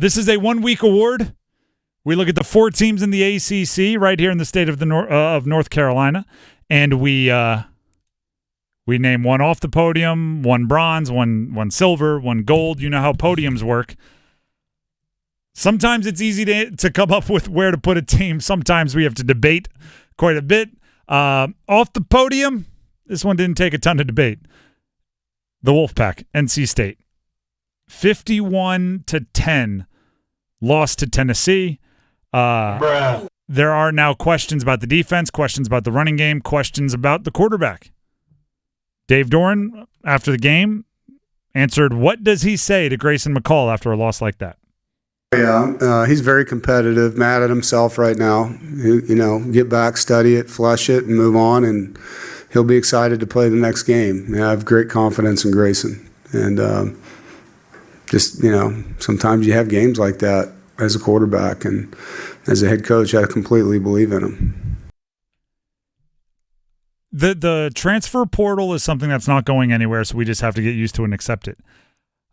This is a 1-week award. We look at the 4 teams in the ACC right here in the state of North Carolina, and we name one off the podium, one bronze, one silver, one gold. You know how podiums work. Sometimes it's easy to come up with where to put a team. Sometimes we have to debate quite a bit. Off the podium, this one didn't take a ton of debate. The Wolfpack, NC State. 51-10 lost to Tennessee. There are now questions about the defense, questions about the running game, questions about the quarterback. Dave Doeren, after the game, answered, what does he say to Grayson McCall after a loss like that? Yeah, he's very competitive, mad at himself right now. Get back, study it, flush it, and move on, and he'll be excited to play the next game. I have great confidence in Grayson. And sometimes you have games like that as a quarterback, and as a head coach, I completely believe in him. The transfer portal is something that's not going anywhere, so we just have to get used to it and accept it.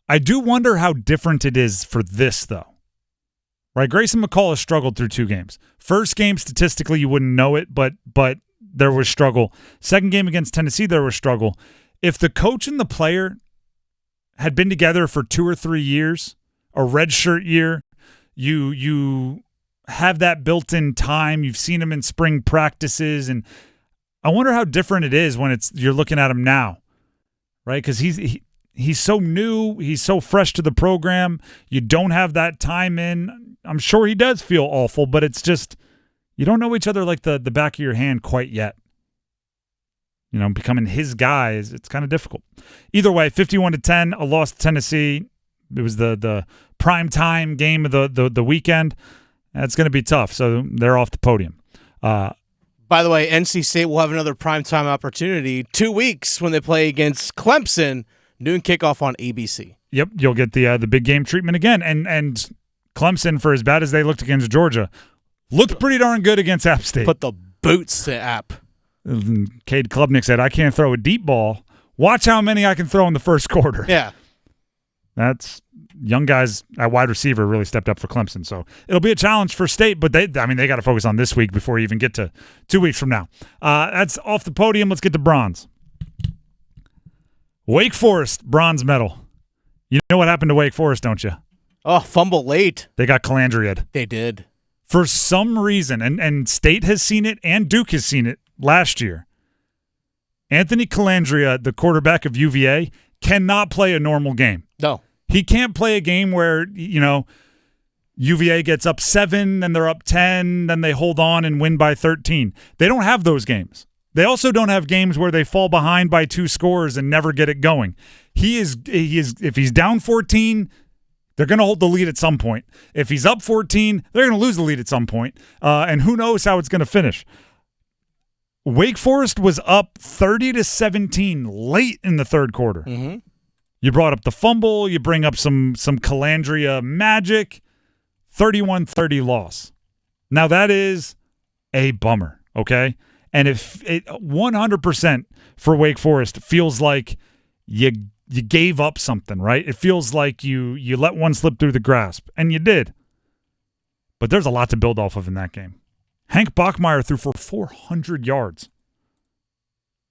I do wonder how different it is for this, though. Right, Grayson McCall has struggled through 2 games. First game, statistically, you wouldn't know it, but there was struggle. Second game against Tennessee, there was struggle. If the coach and the player had been together for 2 or 3 years, a redshirt year, you have that built-in time. You've seen him in spring practices, and I wonder how different it is when you're looking at him now, right? Because he's so new, he's so fresh to the program. You don't have that time in. I'm sure he does feel awful, but it's just you don't know each other like the back of your hand quite yet. Becoming his guy it's kind of difficult. Either way, 51-10, a loss to Tennessee. It was the prime time game of the weekend. That's going to be tough. So they're off the podium. By the way, NC State will have another primetime opportunity 2 weeks when they play against Clemson. Noon kickoff on ABC. Yep, you'll get the big game treatment again. And Clemson, for as bad as they looked against Georgia, looked pretty darn good against App State. Put the boots to App. Cade Klubnik said, I can't throw a deep ball. Watch how many I can throw in the first quarter. Yeah. That's young guys at wide receiver really stepped up for Clemson. So it'll be a challenge for State, but they got to focus on this week before you even get to 2 weeks from now. That's off the podium. Let's get to bronze. Wake Forest, bronze medal. You know what happened to Wake Forest, don't you? Oh, fumble late. They got Calandria'd. They did. For some reason, and State has seen it and Duke has seen it last year, Anthony Calandria, the quarterback of UVA, cannot play a normal game. No. He can't play a game where, UVA gets up 7, then they're up 10, then they hold on and win by 13. They don't have those games. They also don't have games where they fall behind by 2 scores and never get it going. He is if he's down 14, they're going to hold the lead at some point. If he's up 14, they're going to lose the lead at some point. And who knows how it's going to finish. Wake Forest was up 30-17 late in the third quarter. Mm-hmm. You brought up the fumble. You bring up some Calandria magic. 31-30 loss. Now that is a bummer, okay? And if it 100% for Wake Forest feels like you gave up something, right? It feels like you let one slip through the grasp, and you did. But there's a lot to build off of in that game. Hank Bachmeier threw for 400 yards.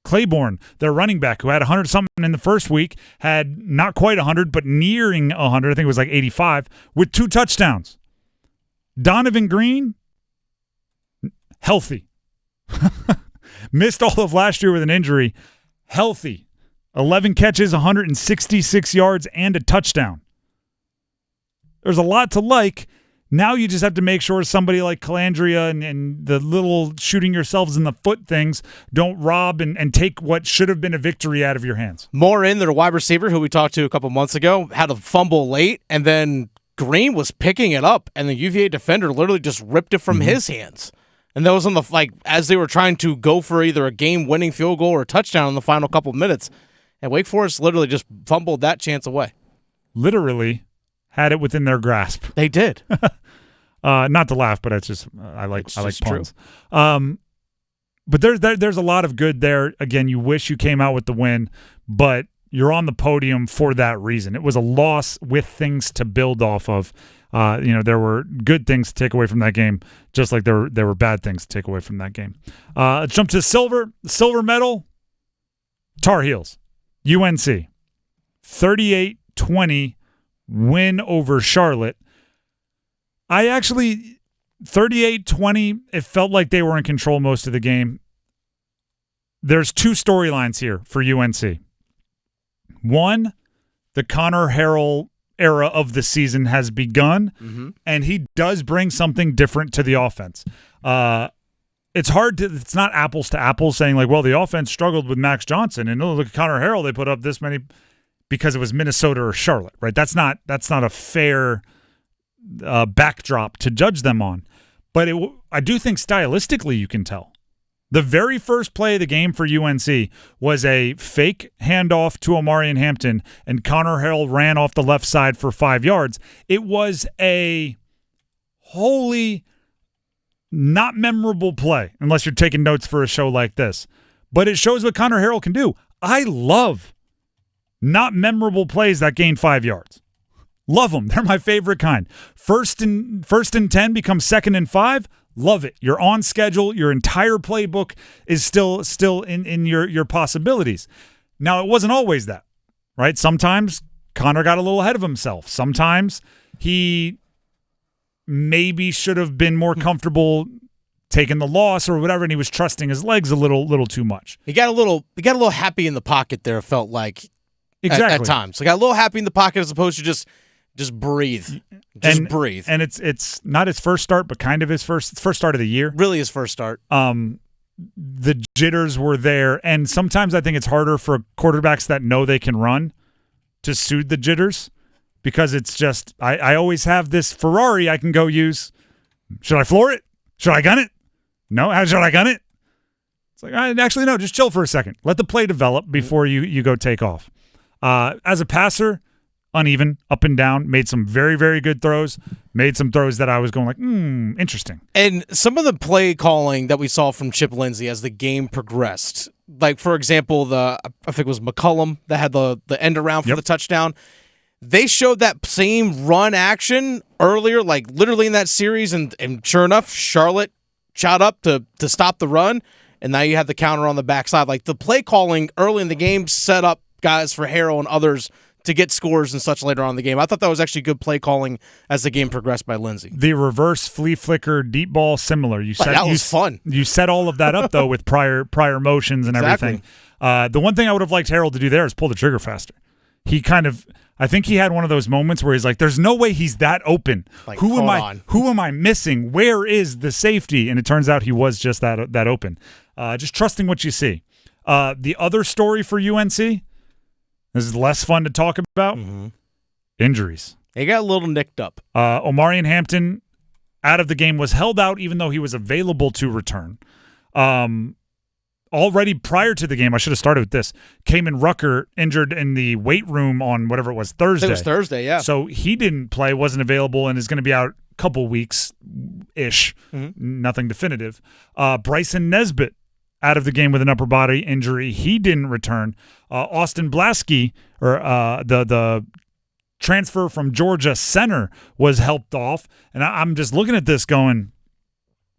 Claiborne, their running back, who had 100-something in the first week, had not quite 100, but nearing 100. I think it was like 85, with 2 touchdowns. Donovan Green, healthy. Missed all of last year with an injury. Healthy. 11 catches, 166 yards, and a touchdown. There's a lot to like. Now you just have to make sure somebody like Calandria and the little shooting yourselves in the foot things don't rob and take what should have been a victory out of your hands. Morin, their wide receiver, who we talked to a couple months ago, had a fumble late, and then Green was picking it up, and the UVA defender literally just ripped it from his hands. And that was on as they were trying to go for either a game-winning field goal or a touchdown in the final couple of minutes. And Wake Forest literally just fumbled that chance away. Literally had it within their grasp. They did. Not to laugh, but it's just I like puns. But there's a lot of good there. Again, you wish you came out with the win, but you're on the podium for that reason. It was a loss with things to build off of. There were good things to take away from that game, just like there were bad things to take away from that game. Let's jump to silver medal. Tar Heels, UNC, 38-20 win over Charlotte. 38-20, it felt like they were in control most of the game. There's two storylines here for UNC. One, the Connor Harrell era of the season has begun, and he does bring something different to the offense. It's not apples to apples saying like, well, the offense struggled with Max Johnson, and look at Connor Harrell, they put up this many because it was Minnesota or Charlotte, right? That's not a fair backdrop to judge them on. But I do think stylistically you can tell. The very first play of the game for UNC was a fake handoff to Omarion Hampton, and Connor Harrell ran off the left side for 5 yards. It was a wholly not memorable play, unless you're taking notes for a show like this. But it shows what Connor Harrell can do. I love not memorable plays that gain 5 yards. Love them. They're my favorite kind. First and 10 becomes 2nd and 5. Love it. You're on schedule. Your entire playbook is still in your possibilities. Now, it wasn't always that, right? Sometimes Connor got a little ahead of himself. Sometimes he maybe should have been more comfortable taking the loss or whatever, and he was trusting his legs a little too much. He got a little happy in the pocket there, it felt like. Exactly. At times. He got a little happy in the pocket as opposed to just breathe. Breathe. And it's not his first start, but kind of his first start of the year. Really his first start. The jitters were there, and sometimes I think it's harder for quarterbacks that know they can run to soothe the jitters, because it's just I always have this Ferrari I can go use. Should I floor it? Should I gun it? No? How should I gun it? It's like, actually, no, just chill for a second. Let the play develop before you go take off. As a passer, uneven, up and down, made some very, very good throws, made some throws that I was going like, interesting. And some of the play calling that we saw from Chip Lindsey as the game progressed, like, for example, I think it was McCullum that had the end around for the touchdown. They showed that same run action earlier, like literally in that series, and sure enough, Charlotte shot up to stop the run, and now you have the counter on the backside. Like, the play calling early in the game set up guys for Harrell and others to get scores and such later on in the game. I thought that was actually good play calling as the game progressed by Lindsey. The reverse flea flicker deep ball, similar. That was fun. You set all of that up though with prior motions and everything. The one thing I would have liked Harrell to do there is pull the trigger faster. I think he had one of those moments where he's like, "There's no way he's that open. Like, Who am I missing? Where is the safety?" And it turns out he was just that open. Just trusting what you see. The other story for UNC, this is less fun to talk about. Injuries. They got a little nicked up. Omarion Hampton out of the game, was held out even though he was available to return. Already prior to the game, I should have started with this. Kamen Rucker injured in the weight room on whatever it was, Thursday. It was Thursday, yeah. So he didn't play, wasn't available, and is going to be out a couple weeks-ish. Nothing definitive. Bryson Nesbitt out of the game with an upper body injury. He didn't return. Austin Blasky, or the transfer from Georgia center, was helped off. And I'm just looking at this going,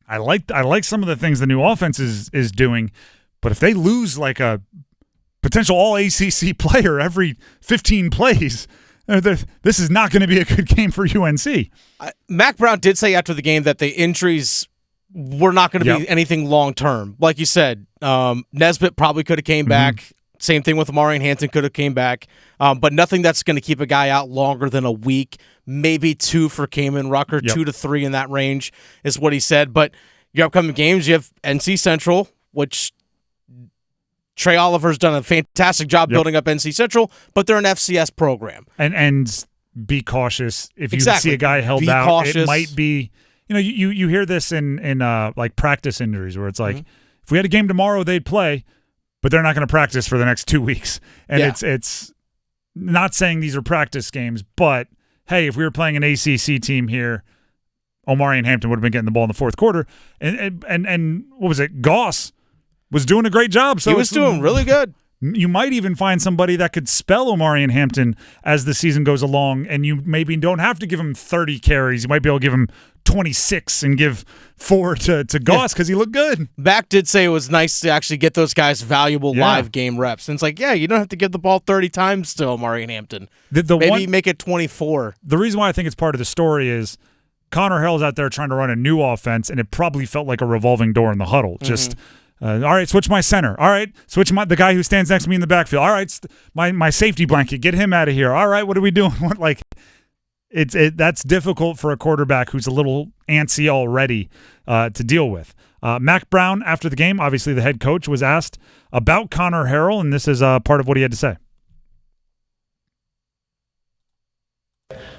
I like some of the things the new offense is doing, but if they lose like a potential all-ACC player every 15 plays, this is not going to be a good game for UNC. Mac Brown did say after the game that the injuries were not going to be anything long-term. Like you said, Nesbitt probably could have came back. Same thing with Omarion Hampton, could have came back. But nothing that's going to keep a guy out longer than a week, maybe 2 for Kamen Rucker, 2 to 3 in that range is what he said. But your upcoming games, you have NC Central, which Trey Oliver's done a fantastic job building up NC Central, but they're an FCS program. And be cautious. If you see a guy held out, cautious. It might be, you hear this in like practice injuries where it's like, if we had a game tomorrow, they'd play, but they're not going to practice for the next 2 weeks. And it's not saying these are practice games, but hey, if we were playing an ACC team here, Omarion Hampton would have been getting the ball in the fourth quarter. And what was it? Goss was doing a great job. So he was doing really good. You might even find somebody that could spell Omarion Hampton as the season goes along, and you maybe don't have to give him 30 carries. You might be able to give him 26 and give 4 to Goss because he looked good. Mac did say it was nice to actually get those guys valuable live game reps. And it's like, yeah, you don't have to give the ball 30 times to Omarion Hampton. Maybe make it 24. The reason why I think it's part of the story is Connor Harrell's out there trying to run a new offense, and it probably felt like a revolving door in the huddle. Just all right, switch my center. All right, switch the guy who stands next to me in the backfield. All right, my safety blanket, get him out of here. All right, what are we doing? Like, that's difficult for a quarterback who's a little antsy already to deal with. Mac Brown, after the game, obviously the head coach, was asked about Connor Harrell, and this is part of what he had to say.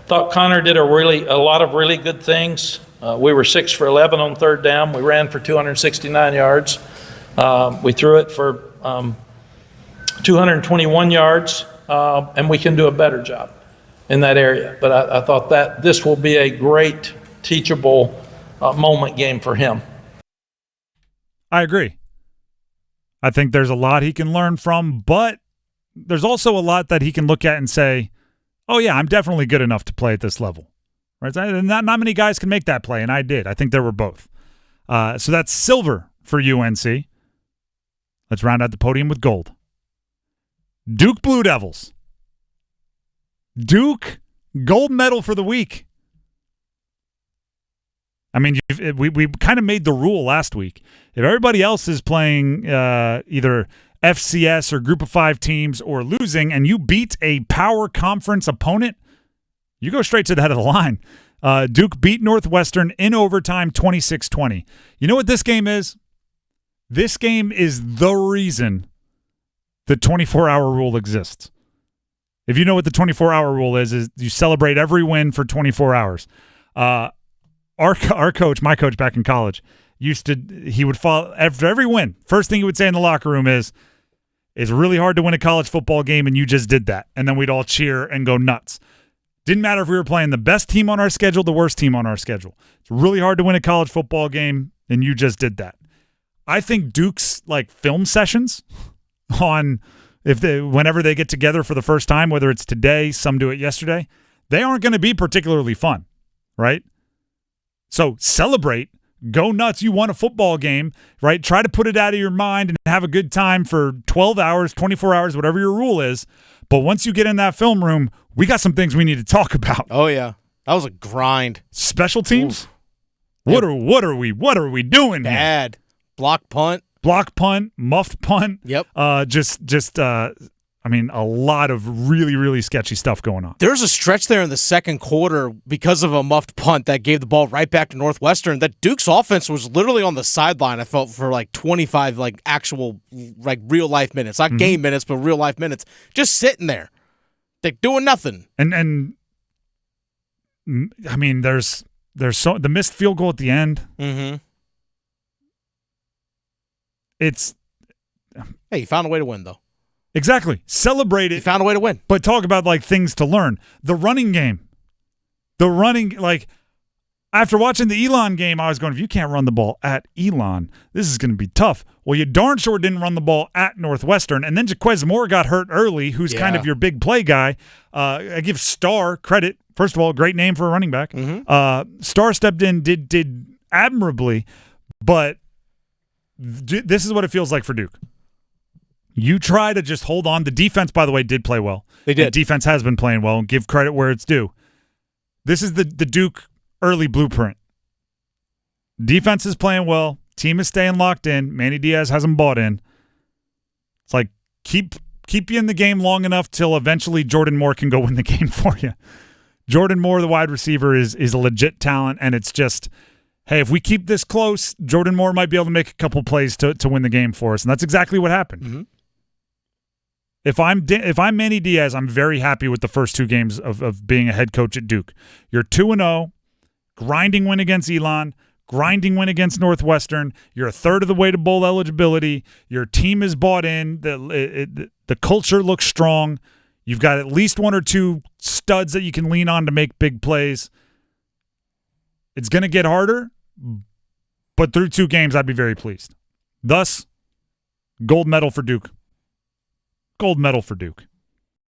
Thought Connor did a lot of really good things. We were 6 for 11 on third down. We ran for 269 yards. We threw it for 221 yards, and we can do a better job in that area. But I thought that this will be a great teachable moment game for him. I agree. I think there's a lot he can learn from, but there's also a lot that he can look at and say, oh, yeah, I'm definitely good enough to play at this level. Right? Not many guys can make that play, and I did. I think there were both. So that's silver for UNC. Let's round out the podium with gold. Duke Blue Devils. Duke, gold medal for the week. I mean, we kind of made the rule last week. If everybody else is playing either FCS or Group of 5 teams or losing, and you beat a power conference opponent, you go straight to the head of the line. Duke beat Northwestern in overtime 26-20. You know what this game is? This game is the reason the 24-hour rule exists. If you know what the 24-hour rule is you celebrate every win for 24 hours. Our coach, my coach back in college, he would follow after every win. First thing he would say in the locker room is, it's really hard to win a college football game, and you just did that. And then we'd all cheer and go nuts. Didn't matter if we were playing the best team on our schedule, the worst team on our schedule. It's really hard to win a college football game, and you just did that. I think Duke's film sessions on whenever they get together for the first time, whether it's today, some do it yesterday, they aren't going to be particularly fun, right? So celebrate, go nuts. You won a football game, right? Try to put it out of your mind and have a good time for 12 hours, 24 hours, whatever your rule is. But once you get in that film room, we got some things we need to talk about. Oh yeah, that was a grind. Special teams. What are we doing? Bad. Here? Block punt, muffed punt. Yep. I mean, a lot of really, really sketchy stuff going on. There's a stretch there in the second quarter because of a muffed punt that gave the ball right back to Northwestern. That Duke's offense was literally on the sideline, I felt, for 25 actual real life minutes. Not game minutes, but real life minutes. Just sitting there. Doing nothing. And I mean, there's the missed field goal at the end. Mm-hmm. Hey, you found a way to win, though. Exactly. Celebrate it. You found a way to win. But talk about things to learn. The running game. After watching the Elon game, I was going, if you can't run the ball at Elon, this is going to be tough. Well, you darn sure didn't run the ball at Northwestern. And then Jaquez Moore got hurt early, who's kind of your big play guy. I give Starr credit. First of all, great name for a running back. Mm-hmm. Starr stepped in, did admirably, but this is what it feels like for Duke. You try to just hold on. The defense, by the way, did play well. They did. The defense has been playing well, and give credit where it's due. This is the Duke early blueprint. Defense is playing well. Team is staying locked in. Manny Diaz hasn't bought in. It's keep you in the game long enough till eventually Jordan Moore can go win the game for you. Jordan Moore, the wide receiver, is a legit talent, and it's just, hey, if we keep this close, Jordan Moore might be able to make a couple plays to win the game for us, and that's exactly what happened. Mm-hmm. If I'm Manny Diaz, I'm very happy with the first 2 games of being a head coach at Duke. You're 2-0, grinding win against Elon, grinding win against Northwestern. You're a third of the way to bowl eligibility. Your team is bought in. The culture looks strong. You've got at least 1 or 2 studs that you can lean on to make big plays. It's going to get harder, but through 2 games, I'd be very pleased. Thus, gold medal for Duke. gold medal for Duke.